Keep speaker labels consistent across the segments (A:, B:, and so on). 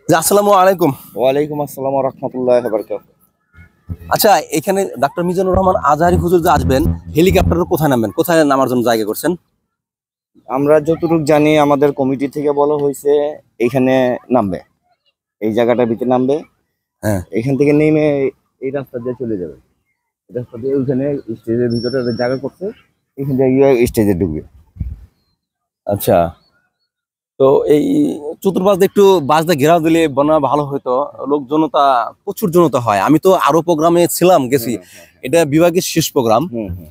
A: জি, আসসালামু আলাইকুম।
B: ওয়ালাইকুম আসসালাম ওয়া রাহমাতুল্লাহি ওয়া বারাকাতুহু।
A: আচ্ছা, এখানে ডাক্তার মিজানুর রহমান আজহারী হুজুর যে আসবেন, হেলিকপ্টারে কোথায় নামবেন? কোথায় নামার জন্য জায়গা করছেন?
B: আমরা যতটুকু জানি আমাদের কমিটি থেকে বলা হয়েছে এইখানে নামবে, এই জায়গাটার ভিতরে নামবে।
A: হ্যাঁ।
B: এখান থেকে নেমে এই রাস্তা দিয়ে চলে যাবে। এই রাস্তা দিয়ে ওইখানে স্টেজের ভিতরে জায়গা করছে, এখান থেকে গিয়ে স্টেজে ঢুকবে।
A: আচ্ছা, তো এই চতুর্পাশ দিয়ে একটু বাস দিয়ে ঘেরাও দিলে মনে হয় ভালো হতো। লোক জনতা, প্রচুর জনতা হয়। আমি তো আরো প্রোগ্রামে ছিলাম, গেছি। এটা বিভাগের শেষ প্রোগ্রাম।
B: হুম হুম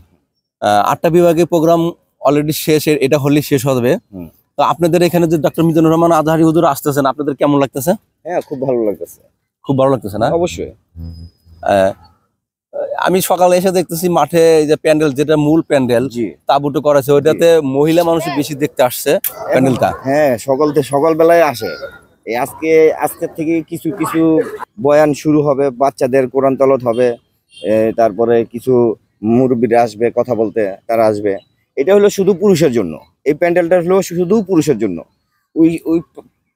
A: 8টা বিভাগের প্রোগ্রাম অলরেডি শেষ, এটা হলেই শেষ হবে।
B: হুম।
A: তো আপনাদের এখানে যে ডাক্তার মিজানুর রহমান আজহারী হুজুর আসতেছেন, আপনাদের কেমন লাগতেছে?
B: হ্যাঁ, খুব ভালো লাগতেছে।
A: খুব ভালো লাগতেছে না?
B: অবশ্যই।
A: আহ, আমি সকালে এসে দেখতেছি মাঠে এই যে প্যান্ডেল, যেটা মূল প্যান্ডেল,
B: জি।
A: তাবুটো করেছে, ওইটাতে মহিলা মানুষ বেশি দেখতে আসছে প্যান্ডেলটা।
B: হ্যাঁ, সকালবেলায় আসে। এই আজকের থেকে কিছু কিছু বয়ান শুরু হবে, বাচ্চাদের কোরআন তেলাওয়াত হবে। তারপরে কিছু মুরব্বীরা আসবে কথা বলতে, তারা আসবে। এটা হলো শুধু পুরুষের জন্য, এই প্যান্ডেলটা হলো শুধু পুরুষের জন্য। ওই ওই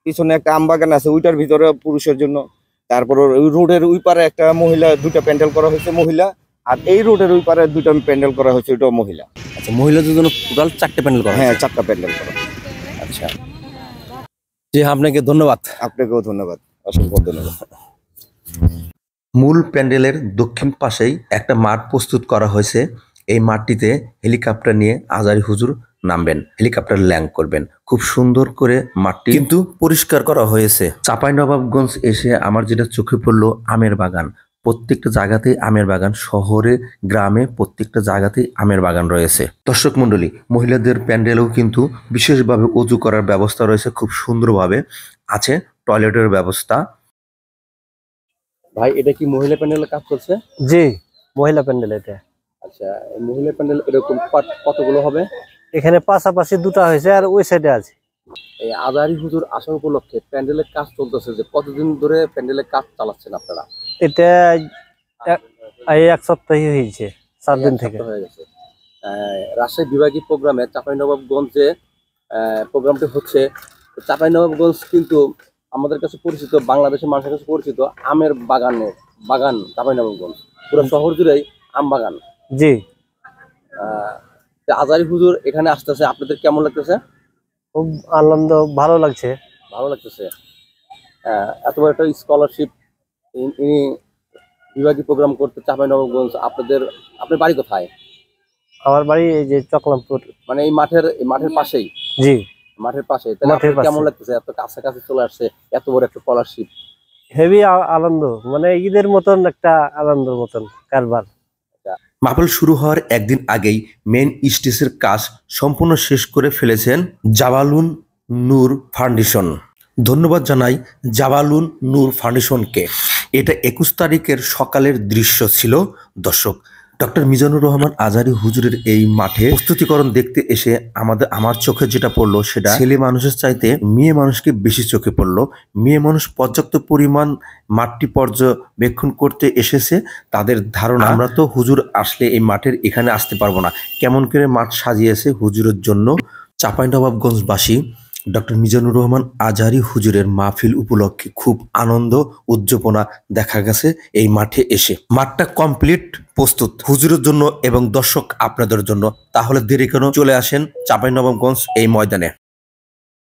B: পিছনে একটা আমবাগান আছে, ওইটার ভিতরে পুরুষের জন্য। তারপর ওই রোডের ওই পারে একটা মহিলা, দুইটা প্যান্ডেল করা হয়েছে মহিলা। আর এই রোডের ওই পারে দুইটা প্যান্ডেল করা হয়েছে, ওইটাও মহিলা।
A: আচ্ছা, মহিলাদের জন্য টোটাল 4টে প্যান্ডেল করা
B: হ্যাঁ,
A: হয়েছে।
B: 4টা প্যান্ডেল করা।
A: আচ্ছা, জি, আপনাকে ধন্যবাদ।
B: আপনাকেও ধন্যবাদ, অসংখ্য ধন্যবাদ।
C: মূল প্যান্ডেলের দক্ষিণ পাশেই একটা মাঠ প্রস্তুত করা হয়েছে। এই মাঠটিতে হেলিকপ্টার নিয়ে আজহারী হুজুর নামবেন, হেলিকপ্টার ল্যান্ড করবেন। খুব সুন্দর করে মাঠটি কিন্তু পরিষ্কার করা হয়েছে। চাঁপাইনবাবগঞ্জ এসে আমার যেটা চোখে পড়লো, আমের বাগান। প্রত্যেকটা জায়গাতেই আমের বাগান, শহরে গ্রামে প্রত্যেকটা জায়গাতেই আমের বাগান রয়েছে। দর্শক মণ্ডলী, মহিলাদের প্যান্ডেলেও কিন্তু বিশেষভাবে অজু করার ব্যবস্থা রয়েছে, খুব সুন্দরভাবে আছে। টয়লেটের ব্যবস্থা।
A: ভাই, এটা কি মহিলা প্যান্ডেলের কাজ চলছে?
D: জি, মহিলা প্যান্ডেল এটা।
A: আচ্ছা, এই মহিলা প্যান্ডেল এরকম কতগুলো হবে?
D: এখানে পাশাপাশি দুটো হয়েছে আর ওই সাইডে আছে।
A: এই আজহারী হুজুর আসার উপলক্ষে প্যান্ডেলের কাজ চলতেছে, যে কতদিন ধরে প্যান্ডেলের কাজ চালাচ্ছেন আপনারা?
D: এটা এই এক সপ্তাহই হয়েছে, 7 দিন
A: এক
D: থেকে।
A: সপ্তাহ হয়ে গেছে। রাজশাহী বিভাগীয় প্রোগ্রামে চাঁপাইনবাবগঞ্জে প্রোগ্রামটি হচ্ছে। চাঁপাইনবাবগঞ্জ কিন্তু আমাদের কাছে পরিচিত, বাংলাদেশের মানুষের কাছে পরিচিত আমের বাগান চাঁপাইনবাবগঞ্জ। পুরো শহর জুড়েই আম বাগান।
D: জি,
A: আজহারী হুজুর এখানে আসতেছে, আপনাদের কেমন লাগতেছে?
D: খুব আনন্দ, ভালো লাগছে।
A: ভালো লাগতেছে। এত বড় একটা স্কলারশিপ ইনি বিভাগীয় প্রোগ্রাম করতে চাঁপাইনবাবগঞ্জ। আপনার বাড়ি কোথায়?
D: আমার বাড়ি এই যে চকলামপুর।
A: মানে এই মাঠের পাশেই?
D: জি,
A: মাঠের পাশে। তাহলে
D: মাঠের
A: আপনার কেমন
D: পাশে।
A: লাগতেছে এত কাছাকাছি চলে আসছে, এত বড় একটা স্কলারশিপ?
D: হেভি আনন্দ, মানে ঈদের মতন একটা আনন্দের মতন কারবার।
C: মাহফিল শুরু হওয়ার একদিন আগেই মেইন স্টেজের কাজ সম্পূর্ণ শেষ করে ফেলেছেন জাবালুন নূর ফাউন্ডেশন। ধন্যবাদ জানাই জাবালুন নূর ফাউন্ডেশনকে। এটা 21 তারিখের সকালের দৃশ্য ছিল। দর্শক, ডক্টর মিজানুর রহমান আজহারী হুজুরের এই মাঠে প্রস্তুতিকরণ দেখতে এসে আমার চোখে যেটা পড়লো, সেটা ছেলে মানুষের চাইতে মেয়ে মানুষকে বেশি চোখে পড়লো। মেয়ে মানুষ পর্যাপ্ত পরিমাণ মাঠটি পর্যবেক্ষণ করতে এসেছে। তাদের ধারণা, আমরা তো হুজুর আসলে এই মাঠের এখানে আসতে পারবো না, কেমন করে মাঠ সাজিয়েছে হুজুরের জন্য। চাঁপাইনবাবগঞ্জবাসী ডক্টর মিজানুর রহমান আজহারী হুজুরের মাহফিল উপলক্ষে খুব আনন্দ উদ্দীপনা দেখা গেছে এই মাঠে এসে। মাঠটা কমপ্লিট প্রস্তুত হুজুরের জন্য এবং দর্শক আপনাদের জন্য। তাহলে দেরি কেন, চলে আসেন চাঁপাইনবাবগঞ্জ এই ময়দানে।